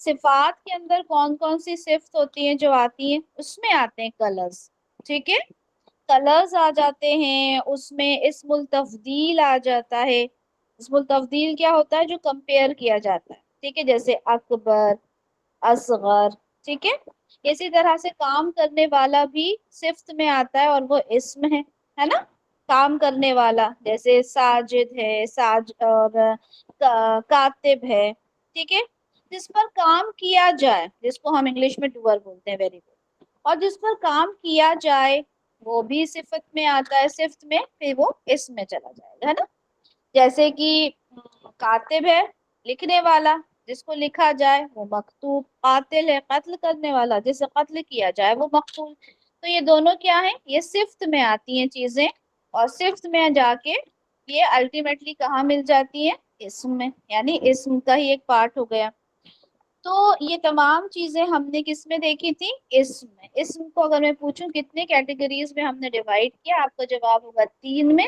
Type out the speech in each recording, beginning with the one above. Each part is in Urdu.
صفات کے اندر کون کون سی صفت ہوتی ہیں جو آتی ہیں؟ اس میں آتے ہیں کلرز. ٹھیک ہے، کلرز آ جاتے ہیں، اس میں اسم التفضیل آ جاتا ہے. اسم التفضیل کیا ہوتا ہے؟ جو کمپیئر کیا جاتا ہے. ٹھیک ہے، جیسے اکبر، اصغر. ٹھیک ہے، اسی طرح سے کام کرنے والا بھی صفت میں آتا ہے اور وہ اسم ہے نا. کام کرنے والا جیسے ساجد ہے، اور کاتب ہے. ٹھیک ہے، جس پر کام کیا جائے، جس کو ہم انگلش میں ڈوئر بولتے ہیں. Very good. اور جس پر کام کیا جائے وہ بھی صفت میں آتا ہے. صفت میں پھر وہ اسم میں چلا جائے گا، ہے نا. جیسے کہ کاتب ہے لکھنے والا، جس کو لکھا جائے وہ مکتوب. قاتل ہے قتل کرنے والا، جسے قتل کیا جائے وہ مقتول. تو یہ دونوں کیا ہیں؟ یہ صفت میں آتی ہیں چیزیں. اور صفت میں جا کے یہ الٹیمیٹلی کہاں مل جاتی ہے؟ اسم میں. یعنی اسم کا ہی ایک پارٹ ہو گیا. تو یہ تمام چیزیں ہم نے کس میں دیکھی تھی؟ اسم میں. اسم کو اگر میں پوچھوں کتنے کیٹیگریز میں ہم نے ڈیوائڈ کیا، آپ کا جواب ہوگا 3 میں.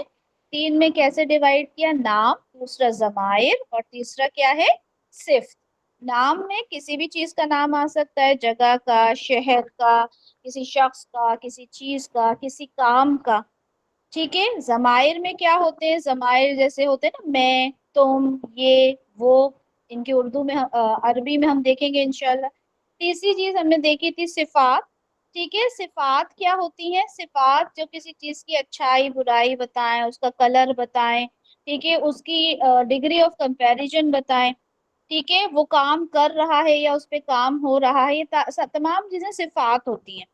3 میں کیسے ڈیوائڈ کیا؟ نام، دوسرا ضمائر، اور تیسرا کیا ہے؟ صفت. نام میں کسی بھی چیز کا نام آ سکتا ہے، جگہ کا، شہر کا، کسی شخص کا، کسی چیز کا، کسی کام کا. ٹھیک ہے. ضمائر میں کیا ہوتے ہیں؟ ضمائر جیسے ہوتے ہیں نا، میں، تم، یہ، وہ. ان کی اردو میں عربی میں ہم دیکھیں گے انشاءاللہ. تیسری چیز ہم نے دیکھی تھی صفات. ٹھیک ہے، صفات کیا ہوتی ہیں؟ صفات جو کسی چیز کی اچھائی برائی بتائیں، اس کا کلر بتائیں. ٹھیک ہے، اس کی ڈگری آف کمپیریزن بتائیں. ٹھیک ہے، وہ کام کر رہا ہے یا اس پہ کام ہو رہا ہے. یہ تمام چیزیں صفات ہوتی ہیں.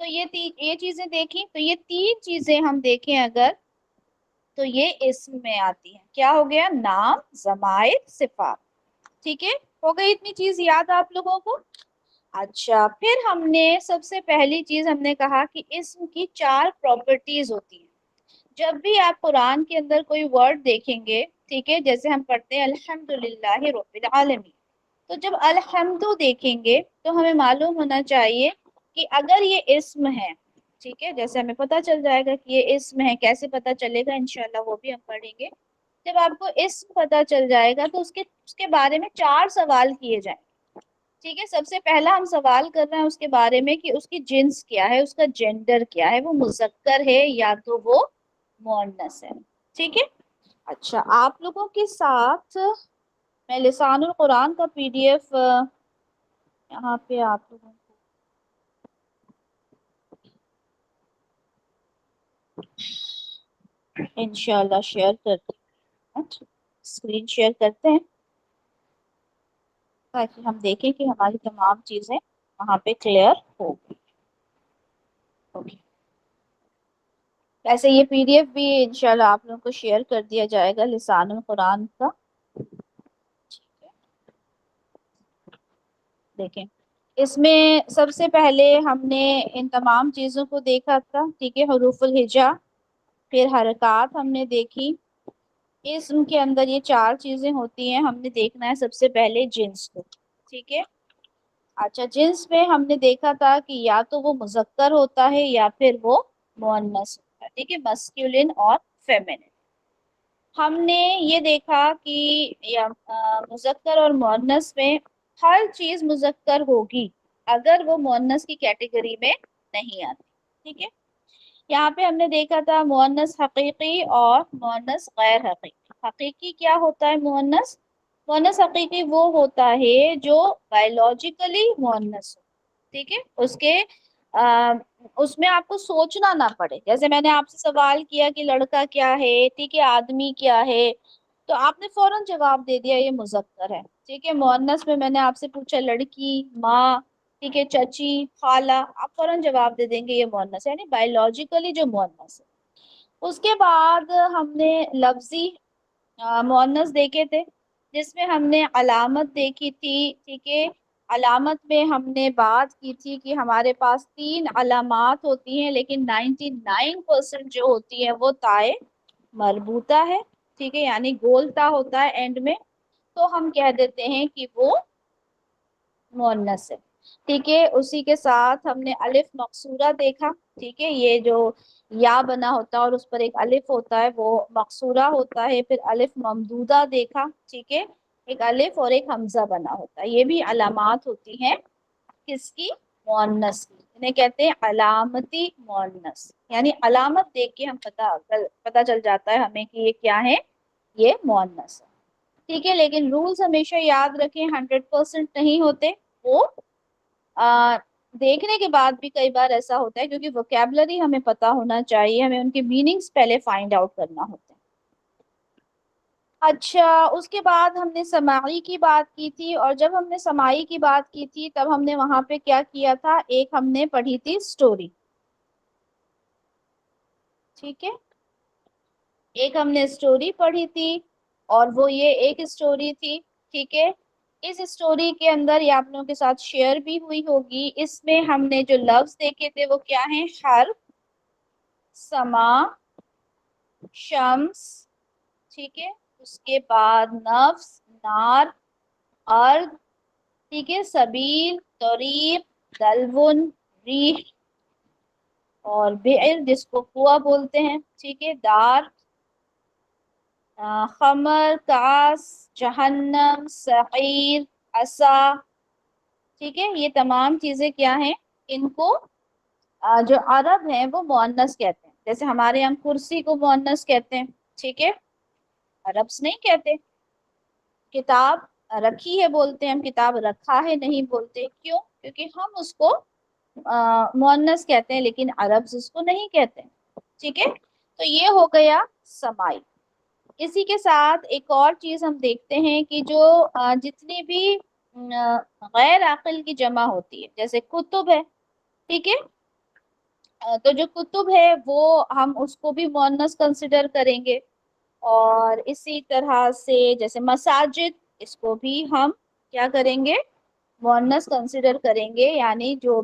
تو یہ چیزیں دیکھیں. تو یہ 3 چیزیں ہم دیکھیں اگر، تو یہ اسم میں آتی ہیں. کیا ہو گیا؟ نام، ضمائر، صفات. ٹھیک ہے، ہو گئی اتنی چیز یاد آپ لوگوں کو؟ اچھا، پھر ہم نے سب سے پہلی چیز ہم نے کہا کہ اسم کی 4 پراپرٹیز ہوتی ہیں. جب بھی آپ قرآن کے اندر کوئی ورڈ دیکھیں گے، ٹھیک ہے، جیسے ہم پڑھتے ہیں الحمدللہ رب العالمین، تو جب الحمد دیکھیں گے تو ہمیں معلوم ہونا چاہیے کہ اگر یہ اسم ہے، ٹھیک ہے، جیسے ہمیں پتہ چل جائے گا کہ یہ اسم ہے. کیسے پتہ چلے گا؟ انشاءاللہ وہ بھی ہم پڑھیں گے. جب آپ کو اسم پتہ چل جائے گا تو اس کے بارے میں 4 سوال کیے جائیں. ٹھیک ہے، سب سے پہلا ہم سوال کر رہے ہیں اس کے بارے میں کہ اس کی جنس کیا ہے، اس کا جینڈر کیا ہے، وہ مذکر ہے یا تو وہ مؤنث ہے. ٹھیک ہے. اچھا، آپ لوگوں کے ساتھ میں لسان القرآن کا PDF یہاں پہ آپ لوگوں کو انشاءاللہ شیئر کرتی ہوں. اسکرین شیئر کرتے ہیں تاکہ ہم دیکھیں کہ ہماری تمام چیزیں وہاں پہ کلیئر ہوگی. اوکے، ویسے یہ PDF بھی انشاءاللہ آپ لوگوں کو شیئر کر دیا جائے گا لسان القرآن کا. ٹھیک ہے، دیکھیں اس میں سب سے پہلے ہم نے ان تمام چیزوں کو دیکھا تھا. ٹھیک ہے، حروف الہجا، پھر حرکات ہم نے دیکھی. اسم کے اندر یہ 4 چیزیں ہوتی ہیں. ہم نے دیکھنا ہے سب سے پہلے جنس کو. ٹھیک ہے. اچھا، جنس میں ہم نے دیکھا تھا کہ یا تو وہ مذکر ہوتا ہے یا پھر وہ مؤنث ہوتا ہے. ٹھیک ہے، مسکولن اور فیمینن. ہم نے یہ دیکھا کہ مذکر اور مؤنث میں ہر چیز مذکر ہوگی اگر وہ مؤنث کی کیٹیگری میں نہیں آتی. ٹھیک ہے، یہاں پہ ہم نے دیکھا تھا مؤنث حقیقی اور مؤنث غیر حقیقی. حقیقی کیا ہوتا ہے؟ مؤنث. مؤنث حقیقی وہ ہوتا ہے جو بایولوجیکلی مؤنث ہو. ٹھیک ہے، اس میں آپ کو سوچنا نہ پڑے. جیسے میں نے آپ سے سوال کیا کہ لڑکا کیا ہے، ٹھیک ہے، آدمی کیا ہے، تو آپ نے فوراً جواب دے دیا یہ مذکر ہے. ٹھیک ہے، مؤنث میں نے آپ سے پوچھا لڑکی، ماں، ٹھیک ہے، چچی، خالہ، آپ فوراً جواب دے دیں گے یہ مؤنث ہے، یعنی بایولوجیکلی جو مؤنث ہے. اس کے بعد ہم نے لفظی مؤنث دیکھے تھے جس میں ہم نے علامت دیکھی تھی. ٹھیک ہے، علامت میں ہم نے بات کی تھی کہ ہمارے پاس 3 علامات ہوتی ہیں لیکن 99% جو ہوتی ہے وہ تائے مربوطہ ہے. ٹھیک ہے، یعنی گول تا ہوتا ہے اینڈ میں، تو ہم کہہ دیتے ہیں کہ وہ مؤنث ہے. ٹھیک ہے، اسی کے ساتھ ہم نے الف مقصورہ دیکھا، ٹھیک ہے، یہ جو یا بنا ہوتا ہے اور اس پر ایک الف ہوتا ہے وہ مقصورہ ہوتا ہے. پھر الف ممدودہ دیکھا، ٹھیک ہے، ایک الف اور ایک حمزہ بنا ہوتا ہے. یہ بھی علامات ہوتی ہیں کس کی؟ مؤنث کی. انہیں کہتے ہیں علامتی مؤنث، یعنی علامت دیکھ کے ہم پتا چل جاتا ہے ہمیں کہ یہ کیا ہے، یہ مؤنث ہے. ٹھیک ہے، لیکن رولز ہمیشہ یاد رکھیں 100% نہیں ہوتے. وہ دیکھنے کے بعد بھی کئی بار ایسا ہوتا ہے، کیونکہ ووکیبلری ہمیں پتا ہونا چاہیے، ہمیں ان کے میننگز پہلے فائنڈ آؤٹ کرنا ہوتا ہے. اچھا، اس کے بعد ہم نے سماعی کی بات کی تھی، اور جب ہم نے سماعی کی بات کی تھی تب ہم نے وہاں پہ کیا کیا تھا؟ ایک ہم نے پڑھی تھی سٹوری. ٹھیک ہے، ایک ہم نے سٹوری پڑھی تھی، اور وہ یہ ایک سٹوری تھی. ٹھیک ہے، اس سٹوری کے اندر یہ آپ لوگوں کے ساتھ شیئر بھی ہوئی ہوگی. اس میں ہم نے جو لفظ دیکھے تھے وہ کیا ہیں؟ حرف، سما، شمس، ٹھیک ہے، اس کے بعد نفس، نار، ارض، ٹھیک ہے، سبیل، طریق، دلون، ریح، اور بئر جس کو کنواں بولتے ہیں، ٹھیک ہے، دار، خمر، کاس، جہنم، سعیر، عصا. ٹھیک ہے، یہ تمام چیزیں کیا ہیں؟ ان کو جو عرب ہیں وہ مؤنث کہتے ہیں. جیسے ہمارے یہاں کرسی کو مؤنث کہتے ہیں، ٹھیک ہے، عربس نہیں کہتے. کتاب رکھی ہے بولتے ہیں ہم، کتاب رکھا ہے نہیں بولتے. کیوں؟ کیونکہ ہم اس کو مؤنث کہتے ہیں لیکن عرب اس کو نہیں کہتے. ٹھیک ہے، تو یہ ہو گیا سمائی. اسی کے ساتھ ایک اور چیز ہم دیکھتے ہیں کہ جو جتنی بھی غیر عاقل کی جمع ہوتی ہے، جیسے کتب ہے، ٹھیک ہے، تو جو کتب ہے وہ ہم اس کو بھی مؤنث کنسیڈر کریں گے. اور اسی طرح سے جیسے مساجد، اس کو بھی ہم کیا کریں گے؟ مؤنث کنسیڈر کریں گے. یعنی جو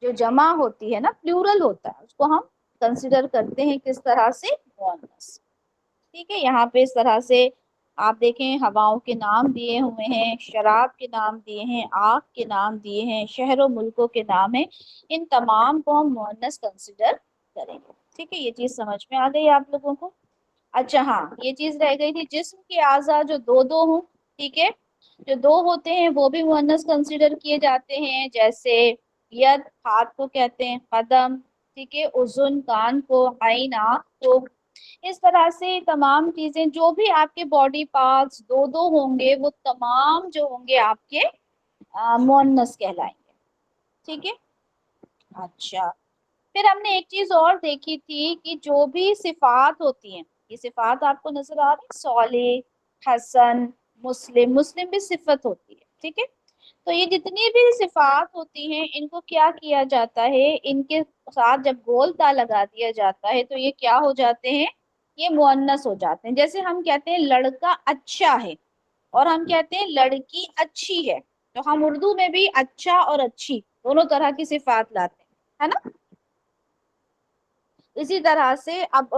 جمع ہوتی ہے نا، پلورل ہوتا ہے، اس کو ہم کنسیڈر کرتے ہیں کس طرح سے؟ مؤنث. ٹھیک ہے، یہاں پہ اس طرح سے آپ دیکھیں ہواؤں کے نام دیے ہوئے ہیں، شراب کے نام دیے ہیں، آگ کے نام دیے ہیں، شہر و ملکوں کے نام ہیں. ان تمام کو ہم مؤنث کنسیڈر کریں گے. ٹھیک ہے، یہ چیز سمجھ میں آ گئی آپ لوگوں کو؟ اچھا ہاں، یہ چیز رہ گئی تھی، جسم کے اعضاء جو دو ہوں، ٹھیک ہے، جو دو ہوتے ہیں وہ بھی مؤنث کنسیڈر کیے جاتے ہیں. جیسے ید، ہاتھ کو کہتے ہیں، قدم، ٹھیک ہے، اذن، کان کو، عین، آنکھ کو. اس طرح سے تمام چیزیں جو بھی آپ کے باڈی پارٹس دو ہوں گے وہ تمام جو ہوں گے آپ کے مؤنث کہلائیں گے. ٹھیک ہے، اچھا، پھر ہم نے ایک چیز اور دیکھی تھی کہ جو بھی صفات ہوتی ہیں، یہ صفات آپ کو نظر آ رہی، صالح، حسن، مسلم. مسلم بھی صفت ہوتی ہے. ٹھیک ہے، تو یہ جتنی بھی صفات ہوتی ہیں ان کو کیا کیا جاتا ہے؟ ان کے ساتھ جب گول تا لگا دیا جاتا ہے تو یہ کیا ہو جاتے ہیں؟ یہ مؤنث ہو جاتے ہیں. جیسے ہم کہتے ہیں لڑکا اچھا ہے، اور ہم کہتے ہیں لڑکی اچھی ہے، تو ہم اردو میں بھی اچھا اور اچھی دونوں طرح کی صفات لاتے ہیں، ہے نا؟ اسی طرح سے اب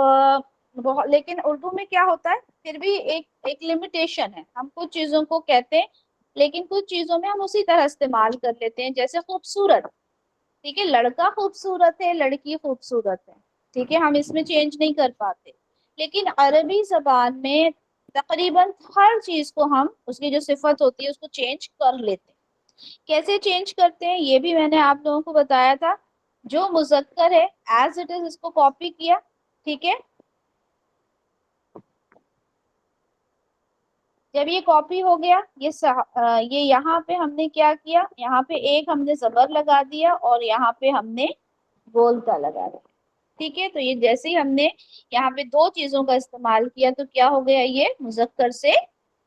لیکن اردو میں کیا ہوتا ہے پھر بھی ایک لمیٹیشن ہے. ہم کچھ چیزوں کو کہتے ہیں لیکن کچھ چیزوں میں ہم اسی طرح استعمال کر لیتے ہیں. جیسے خوبصورت، ٹھیک ہے، لڑکا خوبصورت ہے، لڑکی خوبصورت ہے، ٹھیک ہے، ہم اس میں چینج نہیں کر پاتے. لیکن عربی زبان میں تقریباً ہر چیز کو ہم اس کی جو صفت ہوتی ہے اس کو چینج کر لیتے ہیں. کیسے چینج کرتے ہیں یہ بھی میں نے آپ لوگوں کو بتایا تھا. جو مذکر ہے ایز اٹ از اس کو کاپی کیا، ٹھیک ہے، جب یہ کاپی ہو گیا یہ یہاں پہ ہم نے کیا کیا؟ یہاں پہ ایک ہم نے زبر لگا دیا اور یہاں پہ ہم نے گولتا لگا دیا. ٹھیک ہے، تو یہ جیسے ہی ہم نے یہاں پہ دو چیزوں کا استعمال کیا تو کیا ہو گیا؟ یہ مذکر سے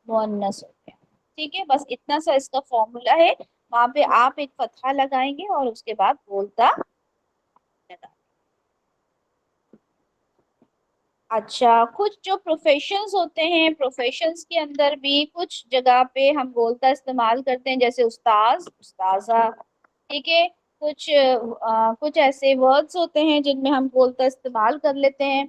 مؤنث ہو گیا. ٹھیک ہے، بس اتنا سا اس کا فارمولا ہے. وہاں پہ آپ ایک فتحہ لگائیں گے اور اس کے بعد گولتا لگا. اچھا، کچھ جو پروفیشنز ہوتے ہیں، پروفیشنز کے اندر بھی کچھ جگہ پہ ہم گولتا استعمال کرتے ہیں. جیسے استاذ، استاذہ، ٹھیک ہے، کچھ ایسے ورڈز ہوتے ہیں جن میں ہم گولتا استعمال کر لیتے ہیں.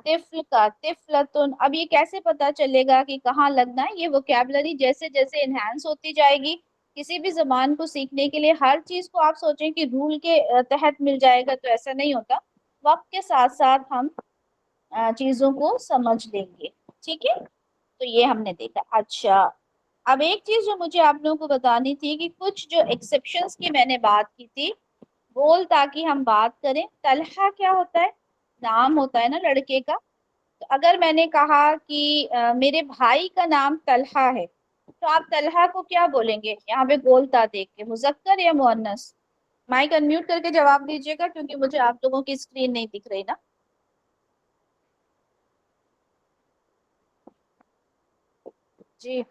طفل کا طفلتن. اب یہ کیسے پتا چلے گا کہ کہاں لگنا ہے؟ یہ ووکیبلری جیسے جیسے انہینس ہوتی جائے گی کسی بھی زبان کو سیکھنے کے لیے ہر چیز کو آپ سوچیں کہ رول کے تحت مل جائے گا، تو ایسا نہیں ہوتا. وقت کے ساتھ ساتھ ہم چیزوں کو سمجھ لیں گے. ٹھیک ہے، تو یہ ہم نے دیکھا. اچھا، اب ایک چیز جو مجھے آپ لوگوں کو بتانی تھی کہ کچھ جو ایکسیپشنز کی میں نے بات کی تھی، بول تاکہ ہم بات کریں. طلحہ کیا ہوتا ہے؟ نام ہوتا ہے نا لڑکے کا. تو اگر میں نے کہا کہ میرے بھائی کا نام طلحہ ہے، تو آپ طلحہ کو کیا بولیں گے؟ یہاں پہ بولتا دیکھ کے مذکر یا مؤنث؟ مائک انمیوٹ کر کے جواب دیجیے گا، کیونکہ مجھے آپ لوگوں کی اسکرین نہیں دکھ رہی نا. جی،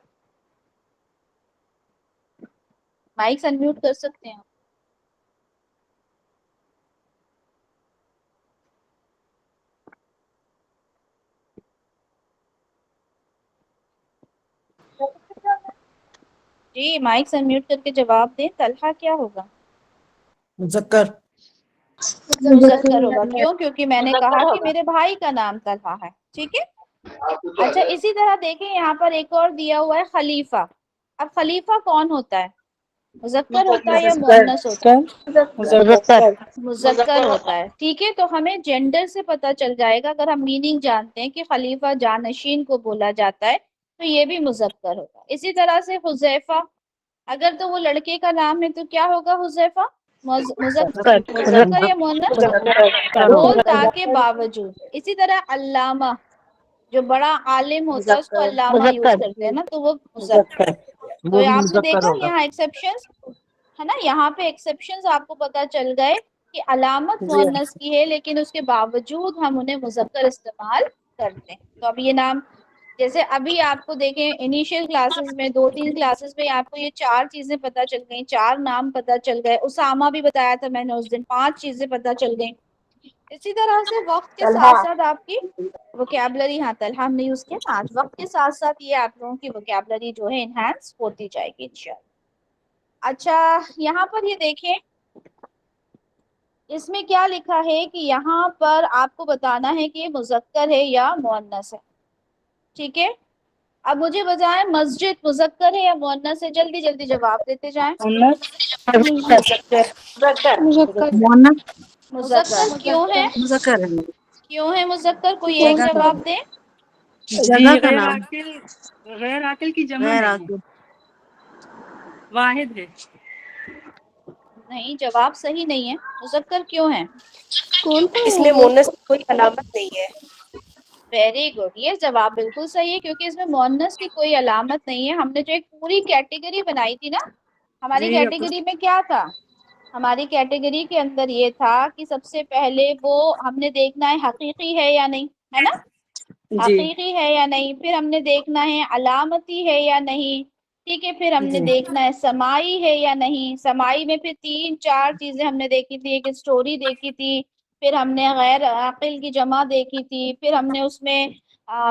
مائک انمیوٹ کر سکتے ہیں. جی، مائک انمیوٹ کر کے جواب دیں. طلحہ کیا ہوگا؟ مذکر. مذکر ہوگا. کیوں؟ کیونکہ میں نے کہا کہ میرے بھائی کا نام طلحہ ہے. ٹھیک ہے. اچھا، اسی طرح دیکھیں یہاں پر ایک اور دیا ہوا ہے خلیفہ. اب خلیفہ کون ہوتا ہے؟ مذکر ہوتا ہے یا مؤنث ہوتا ہے؟ مذکر. مذکر ہوتا ہے. ٹھیک ہے، تو ہمیں جینڈر سے پتہ چل جائے گا. اگر ہم میننگ جانتے ہیں کہ خلیفہ جانشین کو بولا جاتا ہے، تو یہ بھی مذکر ہوگا. اسی طرح سے حذیفہ، اگر تو وہ لڑکے کا نام ہے تو کیا ہوگا حذیفہ؟ مذکر یا مؤنث؟ بول تاکہ باوجود. اسی طرح علامہ، جو بڑا عالم ہوتا ہے اس کو علامہ یوز کرتے ہیں نا، تو وہ مذکر. تو وہ بھی آپ نے مذکر دیکھا ہوگا. یہاں ایکسیپشنز ہے نا، یہاں پہ ایکسیپشنز آپ کو پتہ چل گئے کہ علامت جی مؤنث کی ہے، لیکن اس کے باوجود ہم انہیں مذکر استعمال کرتے ہیں. تو اب یہ نام جیسے ابھی آپ کو دیکھیں انیشیل کلاسز میں 2-3 کلاسز میں آپ کو یہ 4 چیزیں پتہ چل گئیں، 4 نام پتہ چل گئے. اسامہ بھی بتایا تھا میں نے اس دن، 5 چیزیں پتہ چل گئیں. اسی طرح سے وقت کے ساتھ ساتھ آپ کی وکیبلری، ہاں طلحہ ہم نے یوز کیا نا آج. وقت کے ساتھ ساتھ یہ آپ لوگوں کی وکیبلری جو ہے انہانس ہوتی جائے گی انشاءاللہ. اچھا، یہاں پر یہ دیکھیں اس میں کیا لکھا ہے کہ یہاں پر آپ کو بتانا ہے کہ یہ مذکر ہے یا مؤنث ہے. ٹھیک ہے، اب مجھے بتائیں مسجد مذکر ہے یا مؤنث ہے؟ جلدی جلدی جواب دیتے جائیں. مؤنث. مذکر کیوں ہے؟ مذکر ہے. کیوں ہے مذکر؟ کوئی ایک جگہ کا جواب دیں. جگہ کا غیر نام. عاقل، غیر عاقل کی جمع غیر نہیں ہے، عاقل. واحد ہے. نہیں، جواب صحیح نہیں ہے. مذکر کیوں ہے؟ اس میں مونس کی کوئی علامت نہیں ہے. ویری گڈ، یہ جواب بالکل صحیح ہے، کیونکہ اس میں مؤنث کی کوئی علامت نہیں ہے. ہم نے جو ایک پوری کیٹیگری بنائی تھی نا، ہماری جی کیٹیگری میں کیا تھا؟ ہماری کیٹیگری کے اندر یہ تھا کہ سب سے پہلے وہ ہم نے دیکھنا ہے حقیقی ہے یا نہیں، ہے نا؟ جی حقیقی ہے یا نہیں. پھر ہم نے دیکھنا ہے علامتی ہے یا نہیں. ٹھیک ہے، پھر ہم نے جی دیکھنا ہے سمائی ہے یا نہیں. سمائی میں پھر 3-4 چیزیں ہم نے دیکھی تھی. ایک اسٹوری دیکھی تھی، پھر ہم نے غیر عاقل کی جمع دیکھی تھی، پھر ہم نے اس میں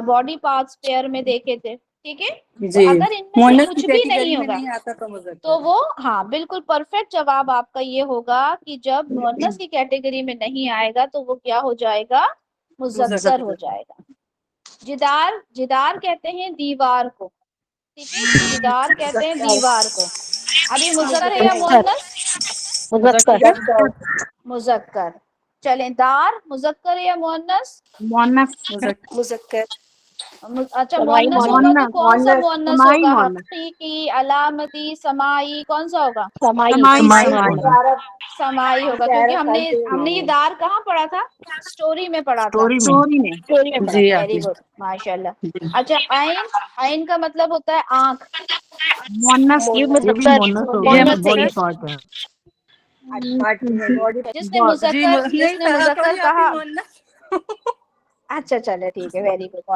باڈی پارٹس پیئر میں دیکھے تھے. ٹھیک ہے، تو جی. اگر ان میں سے مؤنث کی کچھ بھی کیٹیگری نہیں میں ہوگا نہیں آتا تو مذکر تو ہے. وہ، ہاں بالکل پرفیکٹ جواب آپ کا یہ ہوگا کہ جب مؤنث کی کیٹیگری میں نہیں آئے گا تو وہ کیا ہو جائے گا؟ مذکر ہو جائے گا. جدار، جدار کہتے ہیں دیوار کو. ٹھیک ہے، جدار کہتے ہیں دیوار کو. ابھی مذکر ہے یا مؤنث؟ مذکر. مذکر. چلیں، دار مذکر ہے یا مؤنث؟ مؤنث. مذکر. اچھا، مؤنث ہوگا تو مؤنث. کون سا مؤنث سمائی ہوگا؟ مؤنث. حقیقی، علامتی، سمائی، کون سا ہوگا؟ سمائی سمائی. سمائی ہوگا، کیونکہ ہم نے یہ دار کہاں پڑھا تھا؟ اسٹوری میں پڑھا تھا. اسٹوری میں. سوری میں. جی ویری آتی. گڈ، ماشاء اللہ. جی. اچھا، عین، عین کا مطلب ہوتا ہے آنکھ. مؤنث. یہ بھی مؤنث ہوگا. یہ باڈی مذکر. پارٹ ہے. جس نے نہیں کہا مذکر کوئی آپ ہی کہا. مؤنث. اچھا چلے ٹھیک ہے، ویری گڈ.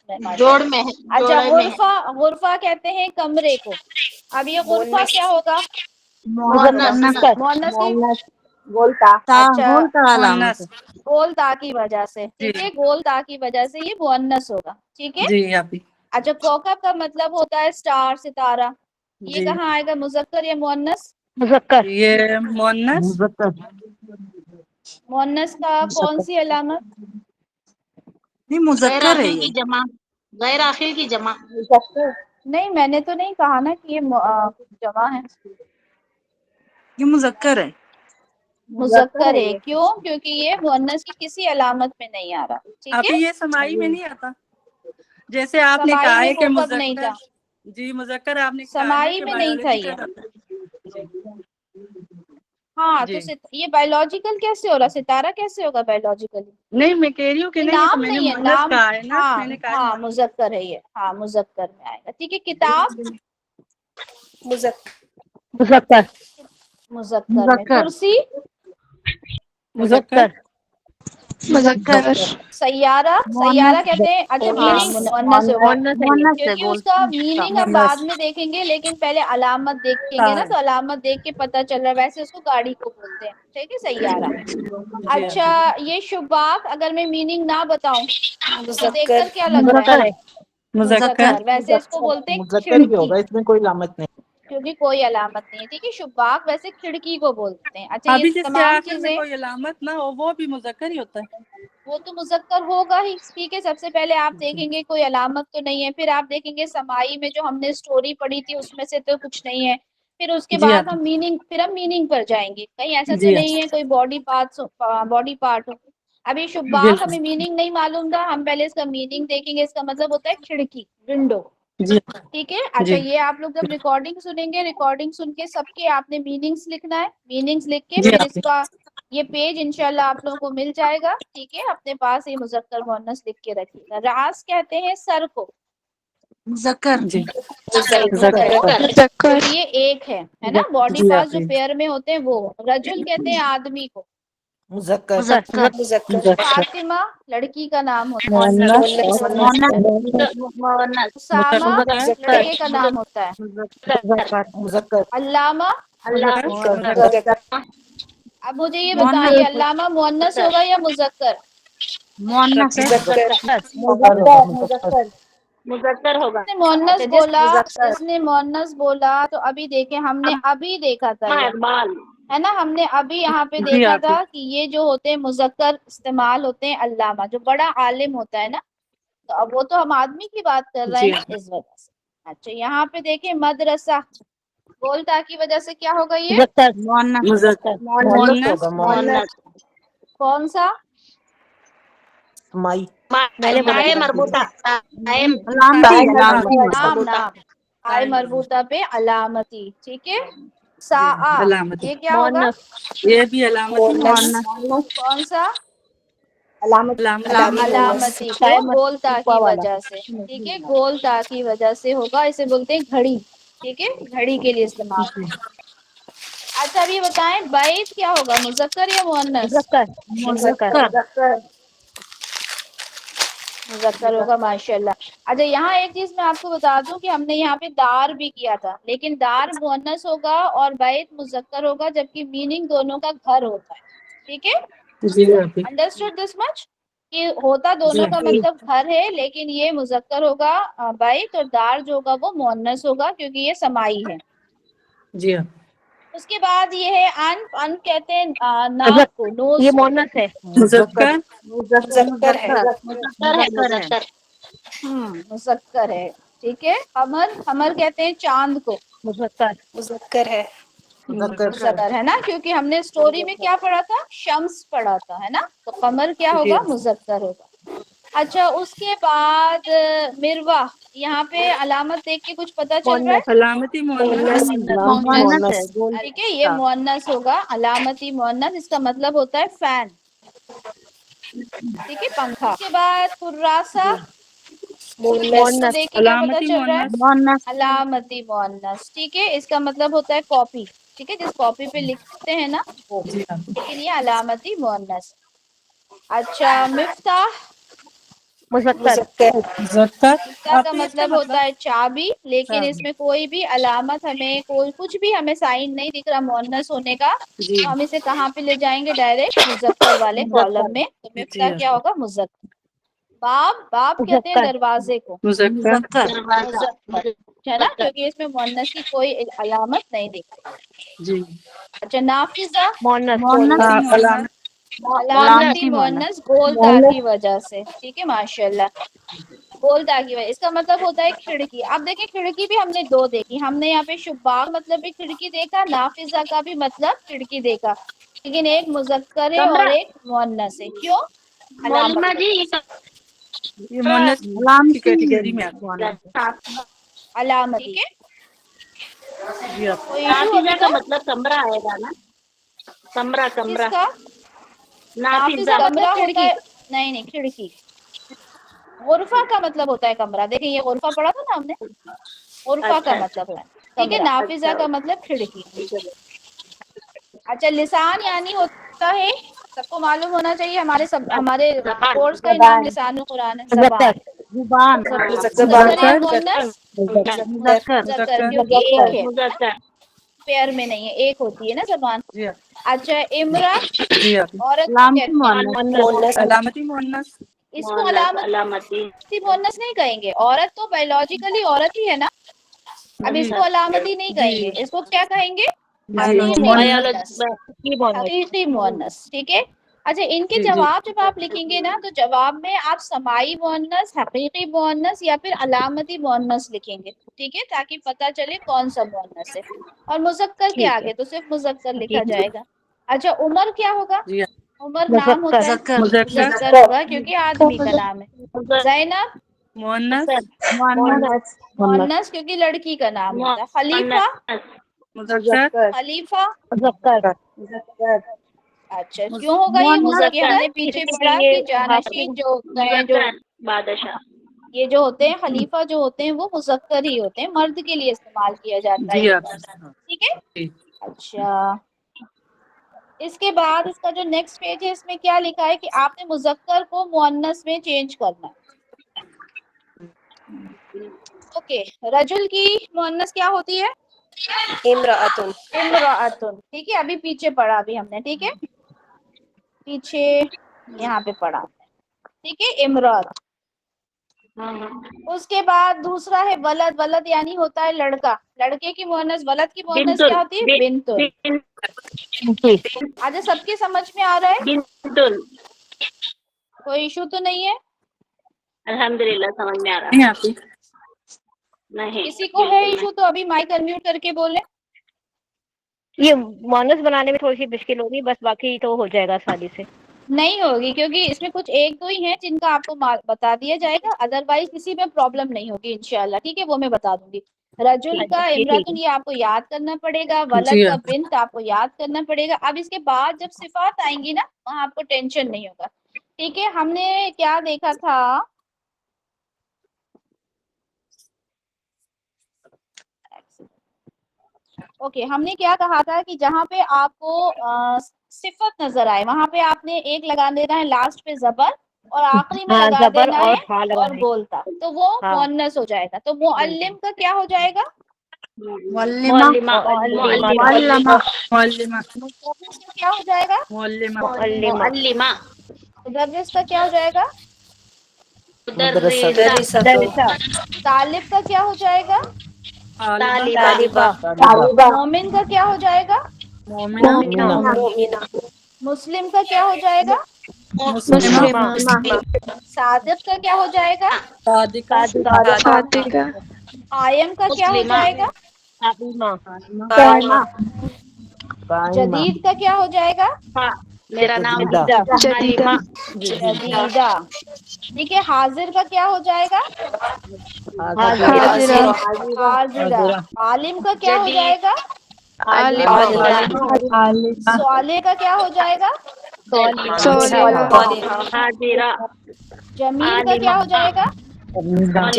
اچھا، غرفہ، غرفہ کہتے ہیں کمرے کو. اب یہ غرفہ کیا ہوگا؟ مؤنث. مؤنث کی. تا اچھا، گول تا علامت. مؤنث. گول تا کی وجہ سے. جی ٹھیک ہے، گول تا کی وجہ سے یہ مؤنث ہوگا. ٹھیک ہے. جی آپ ہی. اچھا، کوکب کا مطلب ہوتا ہے اسٹار، ستارہ. یہ جی کہاں آئے گا؟ مذکر یا مؤنث؟ یہ مؤنث. مذکر. مؤنث کا کون سی علامت؟ نہیں، مذکر ہے یہ. غیر عاقل کی جمع. نہیں میں نے تو نہیں کہا نا کہ یہ جمع ہے، یہ مذکر ہے. مذکر ہے. کیوں؟ کیونکہ یہ مؤنث کی کسی علامت میں نہیں آ رہا. ٹھیک ابھی ہے، یہ سمائی میں نہیں آتا، جیسے آپ نے سمائی کہا میں ہے کہ وہ کب نہیں تھا؟ جی مذکر آپ نے کہا ہے سمائی کہ میں نہیں تھا یہ. بایولوجیکل. ہاں تو جی یہ بایولوجیکل کیسے ہو رہا؟ ستارہ کیسے ہوگا بایولوجیکل؟ نہیں میں کہہ رہی ہوں کہ نہیں، یہ تو نام میں نے نہیں ہے، مؤنث نام. کہا ہے نا، ہاں میں نے کہا ہاں مؤنث. مذکر ہے یہ، ہاں مذکر میں آئے گا. ٹھیک ہے. کتاب مذکر مذکر میں. کرسی مذکر. سیارہ، سیارہ کہتے ہیں. اچھا میننگ مؤنث ہوگا کیونکہ اس کا میننگ ہم بعد میں دیکھیں گے، لیکن پہلے علامت دیکھیں گے نا، تو علامت دیکھ کے پتہ چل رہا ہے. ویسے اس کو گاڑی کو بولتے ہیں. ٹھیک ہے، سیارہ. جی اچھا یہ شباک اگر میں میننگ نہ بتاؤں تو دیکھ مذکر کر کیا لگ رہا ہے؟ مذکر. مذکر. ویسے اس کو بولتے ہیں مذکر ہی کھڑکی، ہوگا، اس میں کوئی علامت نہیں. کیونکہ کوئی علامت نہیں ہے. ٹھیک ہے. شباک ویسے کھڑکی کو بولتے ہیں. اچھا یہ ابھی جس کے تمام آخر میں چیزیں کوئی علامت نہ ہو وہ بھی مذکر ہی ہوتا ہے. وہ تو مذکر ہوگا ہی. ٹھیک ہے. سب سے پہلے آپ دیکھیں گے کوئی علامت تو نہیں ہے، پھر آپ دیکھیں گے سمائی میں جو ہم نے اسٹوری پڑھی تھی اس میں سے تو کچھ نہیں ہے، پھر اس کے جی بعد آپ. ہم میننگ پر جائیں گے. کہیں ایسا تو جی نہیں ہے کوئی باڈی پارٹ ہو. ابھی شباک بالکل. ہمیں میننگ نہیں معلوم تھا، ہم پہلے اس کا میننگ دیکھیں گے. اس کا مطلب ہوتا ہے کھڑکی، ونڈو. جی ٹھیک ہے. جی اچھا یہ آپ لوگ جب ریکارڈنگ سنیں گے، ریکارڈنگ سن کے سب کے آپ نے میننگس لکھنا ہے. میننگس لکھ کے جی پھر آپ. اس کا یہ پیج انشاءاللہ آپ لوگوں کو مل جائے گا. ٹھیک ہے. اپنے پاس یہ مذکر مؤنث لکھ کے رکھیے گا. راس کہتے ہیں سر کو. مذکر. جی کیونکہ یہ ایک ہے نا. باڈی جی پارٹس آپ. جو پیئر میں ہوتے ہیں وہ. رجل کہتے ہیں آدمی کو. مذکر. مذکر فاطمہ لڑکی کا نام ہوتا ہے. اسامہ مذکر. لڑکے کا نام ہوتا ہے. مذکر. علامہ. مذکر. اب مجھے یہ بتائیے علامہ مؤنث ہوگا یا مذکر؟ مذکر جس نے مؤنث بولا، جس نے مؤنث بولا تو ابھی دیکھیں ہم نے ابھی دیکھا تھا یہ ہے نا. ہم نے ابھی یہاں پہ جی دیکھا آپ. تھا کہ یہ جو ہوتے ہیں مذکر استعمال ہوتے ہیں علامہ، جو بڑا عالم ہوتا ہے نا. تو اب وہ تو ہم آدمی کی بات کر رہے ہیں جی نا، اس وجہ سے. اچھا یہاں پہ دیکھیں مدرسہ، بولتا کی وجہ سے کیا ہوگا یہ؟ مذکر. مؤنث ہوگا. مؤنث. کون سا؟ مائی. نام آئے مربوطہ پہ علامتی. ٹھیک ہے. سا علامت. یہ کیا ہوگا؟ یہ بھی علامت. کون سا؟ علامت. علامتی. کیوں؟ گولتا کی وجہ سے. ٹھیک ہے. گولتا کی وجہ سے ہوگا. اسے بولتے ہیں گھڑی. ٹھیک ہے. گھڑی کے لیے استعمال. اچھا اب یہ بتائیں بیت کیا ہوگا، مذکر یا مؤنث؟ مذکر ہوگا. ماشاءاللہ. اچھا یہاں ایک چیز میں آپ کو بتا دوں کہ ہم نے یہاں پہ دار بھی کیا تھا، لیکن دار مؤنث ہوگا اور بیت مذکر ہوگا، جبکہ میننگ دونوں کا گھر ہوتا ہے. ٹھیک ہے. جی آپ. انڈرسٹوڈ دس مچ کہ ہوتا دونوں کا مطلب گھر ہے، لیکن یہ مذکر ہوگا بیت، اور دار جو ہوگا وہ مؤنث ہوگا کیونکہ یہ سمائی ہے. جی آپ. اس کے بعد یہ ہے ان کہتے ہیں ناک کو، نوز کو. مذکر. مذکر ہے. مذکر ہے. ٹھیک ہے. قمر کہتے ہیں چاند کو. مذکر ہے. مذکر. مذکر ہے نا، کیونکہ ہم نے اسٹوری میں کیا پڑھا تھا؟ شمس پڑھا تھا ہے نا. تو قمر کیا جی ہوگا؟ آپ. مذکر ہوگا. اچھا اس کے بعد مروا، یہاں پہ علامت دیکھ کے کچھ پتا چل رہا ہے؟ علامتی مؤنث. مؤنث. ٹھیک ہے. یہ مؤنث ہوگا، علامتی مؤنث. اس کا مطلب ہوتا ہے فین. ٹھیک ہے. پنکھا. اس کے بعد کراسہ، اس کو دیکھ کے کیا پتا علامتی چل رہا مؤنث. ہے؟ علامتی مؤنث. ٹھیک ہے. اس کا مطلب ہوتا ہے کاپی. ٹھیک ہے. جس کاپی پہ لکھتے ہیں نا وہ. جی آپ. لیکن یہ علامتی مؤنث. اچھا مفتاح، مذکر. مذکر. مفتاح آپ کا تو اس کا مطلب ہوتا ہے چابی، لیکن اس چابی. میں کوئی بھی علامت ہمیں کچھ بھی ہمیں سائن نہیں دکھ رہا مؤنث ہونے کا. جی تو ہم اسے کہاں پہ لے جائیں گے؟ ڈائریکٹ مذکر والے کالم میں. تو مفتاح جی کیا آپ. ہوگا؟ مذکر. باب کہتے ہیں دروازے کو. مذکر. ہے نا، کیونکہ اس میں مؤنث کی کوئی علامت نہیں دکھ رہی. جی. اچھا نافذہ، علامت. علامتی مؤنث گولتا کی وجہ سے. ٹھیک ہے. ماشاءاللہ. بولتا کی وجہ، اس کا مطلب ہوتا ہے کھڑکی. اب دیکھیں کھڑکی بھی ہم نے دو دیکھی، ہم نے یہاں پہ شباک مطلب بھی کھڑکی دیکھا، نافذہ کا بھی مطلب کھڑکی دیکھا، لیکن ایک مذکر ہے اور ایک مؤنث ہے. کیوں؟ مولما جی یہ مونس کی کیٹیگری میں علامت. ٹھیک ہے، جی آپ کوئی ایشو ابھی نافذہ کا تک؟ مطلب کمرہ آئے گا نا، کمرہ کس کمرہ کا؟ نافذہ کمرہ ہوتا ہے، نہیں کھڑکی. غرفہ کا مطلب ہوتا ہے کمرہ. دیکھیں یہ غرفہ پڑھا تھا نا ہم نے، غرفہ کا مطلب ہے. ٹھیک ہے، نافذہ کا مطلب کھڑکی. اچھا لسان یعنی ہوتا ہے، سب کو معلوم ہونا چاہیے، ہمارے کورس کا ہی نام لسان القرآن ہے، زبان. زبان مذکر ہے مؤنث مذکر مذکر کیونکہ ایک ہے، مذکر پیئر میں نہیں ہے، ایک ہوتی ہے نا زبان. جی آپ اچھا امرا جی آپ عورت کو کہتے ہیں، مؤنث علامتی مونس. اس کو علامتی علامتی مؤنث نہیں کہیں گے. عورت تو بایولوجیکلی عورت ہی ہے نا، اب اس کو علامتی نہیں کہیں گے، اس کو کیا کہیں گے؟ حقیقی مؤنث، حقیقی مؤنث. ٹھیک ہے. اچھا ان کے جی جی جواب جب آپ لکھیں گے نا تو جواب میں آپ سماعی مؤنث، حقیقی مؤنث یا پھر علامتی مؤنث لکھیں گے. ٹھیک ہے، تاکہ پتہ چلے کون سا مؤنث ہے. اور مذکر کے آگے تو صرف مذکر لکھا جائے گا. اچھا عمر کیا ہوگا؟ جی آپ عمر نام ہوتا ہے، مذکر مذکر ہوگا کیونکہ آدمی کا نام ہے. زینب مونس مؤنث کیونکہ لڑکی کا نام ہوتا ہے. خلیفہ مذکر خلیفہ مذکر اچھا کیوں ہوگا یہ؟ کیونکہ ہم نے پیچھے پڑھا کہ جانشین جو ہوتے ہیں، جو بادشاہ یہ جو ہوتے ہیں خلیفہ جو ہوتے ہیں وہ مذکر ہی ہوتے ہیں، مرد کے لیے استعمال کیا جاتا ہے جی یہ آپ لفظ. ٹھیک ہے. جی اچھا اس کے بعد اس کا جو نیکسٹ پیج ہے اس میں کیا لکھا ہے کہ آپ نے مذکر کو مؤنث میں چینج کرنا ہے. اوکے رجل کی مؤنث کیا ہوتی ہے؟ امرأتن. امرأتن. ٹھیک ہے، ابھی پیچھے پڑھا ابھی ہم نے. ٹھیک ہے، پیچھے یہاں پہ پڑھا. ٹھیک ہے امرأت. اس کے بعد دوسرا ہے ولد. ولد یعنی ہوتا ہے لڑکا، لڑکے کی مؤنث. ولد کی مؤنث کیا ہوتی ہے؟ بنتن. آج سب کی سمجھ میں آ رہا ہے؟ بنتن کوئی ایشو تو نہیں ہے؟ الحمدللہ سمجھ میں آ رہا نہیں آتی. نہیں کسی کو ہے ایشو تو ابھی مائک انمیوٹ کر کے بولے. یہ مونس بنانے میں تھوڑی سی مشکل ہوگی، بس باقی تو ہو جائے گا آسانی سے. نہیں ہوگی کیونکہ اس میں کچھ ایک دو ہی ہیں جن کا آپ کو بتا دیا جائے گا، ادروائز کسی میں پرابلم نہیں ہوگی انشاءاللہ. ٹھیک ہے، وہ میں بتا دوں گی. رجل کا یہ ٹھیک امراتن یہ آپ کو یاد کرنا پڑے گا، ولد جی کا آپ بنت آپ کو یاد کرنا پڑے گا. اب اس کے بعد جب صفات آئیں گی نا وہاں آپ کو ٹینشن نہیں ہوگا. ٹھیک ہے، ہم نے کیا دیکھا تھا؟ اوکے ہم نے کیا کہا تھا کہ جہاں پہ آپ کو صفت نظر آئے وہاں پہ آپ نے ایک لگا دینا ہے لاسٹ پہ زبر، اور آخری میں لگا زبر دینا اور ہے ہاں اور لگانے. بولتا، تو وہ ہاں مؤنث ہو جائے گا. تو معلم کا کیا ہو جائے گا؟ معلمہ معلمہ مدرس کا کیا ہو جائے گا؟ معلمہ معلمہ مدرس کا کیا ہو جائے گا؟ مدرسہ مدرسہ. طالب کا کیا ہو جائے گا؟ طالبہ طالبہ مومن کا کیا ہو جائے گا؟ مومنہ مومنہ مومنہ. مسلم کا کیا ہو جائے گا؟ مسلمہ صادق کا کیا ہو جائے گا؟ صادقہ قائم کا کیا ہو مسلمہ جائے گا؟ قائمہ. قائمہ جدید کا کیا ہو جائے گا؟ ہاں میرا نام جدیدہ حلیمہ جدیدہ. ٹھیک ہے، حاضر کا کیا ہو جائے گا؟ حاضرہ حاضرہ. عالم کا کیا ہو جدید جائے گا؟ صالح کا کیا ہو جائے گا؟ حاضرہ جمیل کا عالمہ کیا ہو جائے گا؟ صالحہ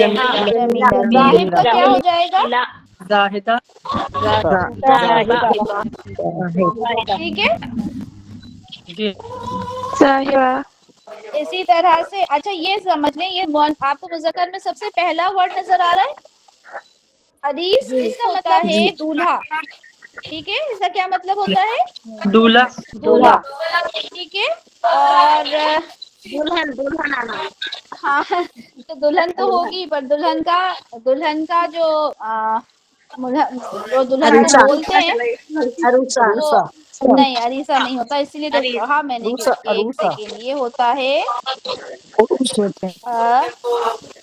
جمیلہ. زاہد کا کیا ہو جائے گا؟ زاہدہ زاہبہ ٹھیک ہے، جی اسی طرح سے. اچھا یہ سمجھ لیں یہ آپ کو مذکر میں سب سے پہلا ورڈ نظر آ رہا ہے حدیث. اس کا مطلب ہے دولہا. ٹھیک ہے، اس کا کیا مطلب ہوتا ہے؟ دولہا دولہا. ٹھیک ہے، اور دلہن آنا ہاں تو دلہن تو ہوگی پر دلہن کا جو دلہن کو بولتے ہیں وہ عروسہ نہیں عریسہ نہیں ہوتا. اسی لیے تو کہا میں نے کہ ایک عروسہ سیکنڈ یہ ہوتا ہے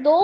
2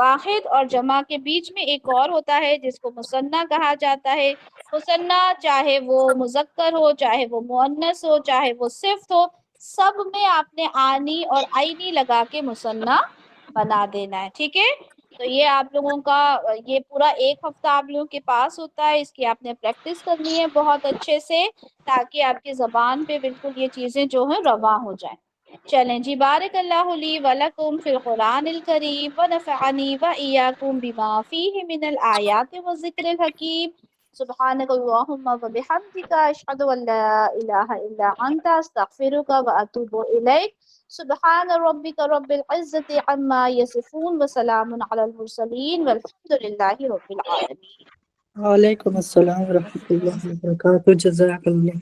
واحد اور جمع کے بیچ میں ایک اور ہوتا ہے جس کو مثنیٰ کہا جاتا ہے. مثنیٰ چاہے وہ مذکر ہو، چاہے وہ مؤنث ہو، چاہے وہ صفت ہو، سب میں آپ نے آنی اور عینی لگا کے مثنیٰ بنا دینا ہے. ٹھیک ہے، تو یہ آپ لوگوں کا یہ پورا ایک ہفتہ آپ لوگوں کے پاس ہوتا ہے. اس کی آپ نے پریکٹس کرنی ہے بہت اچھے سے، تاکہ آپ کی زبان پہ بالکل یہ چیزیں جو ہیں رواں ہو جائیں. چلیں جی، بارک اللہ لی ولکم فی القرآن الکریم ونفعنی وإیاکم بما فیہ من الآیات والذکر الحکیم. سبحانک اللہم وبحمدک، اشہد ان لا الہ الا انت، استغفرک واتوب الیک. سبحان ربک رب العزت عما یصفون وسلام علی المرسلین والحمد للہ رب العالمین. وعلیکم السلام ورحمۃ اللہ وبرکاتہ. جزاک اللہ.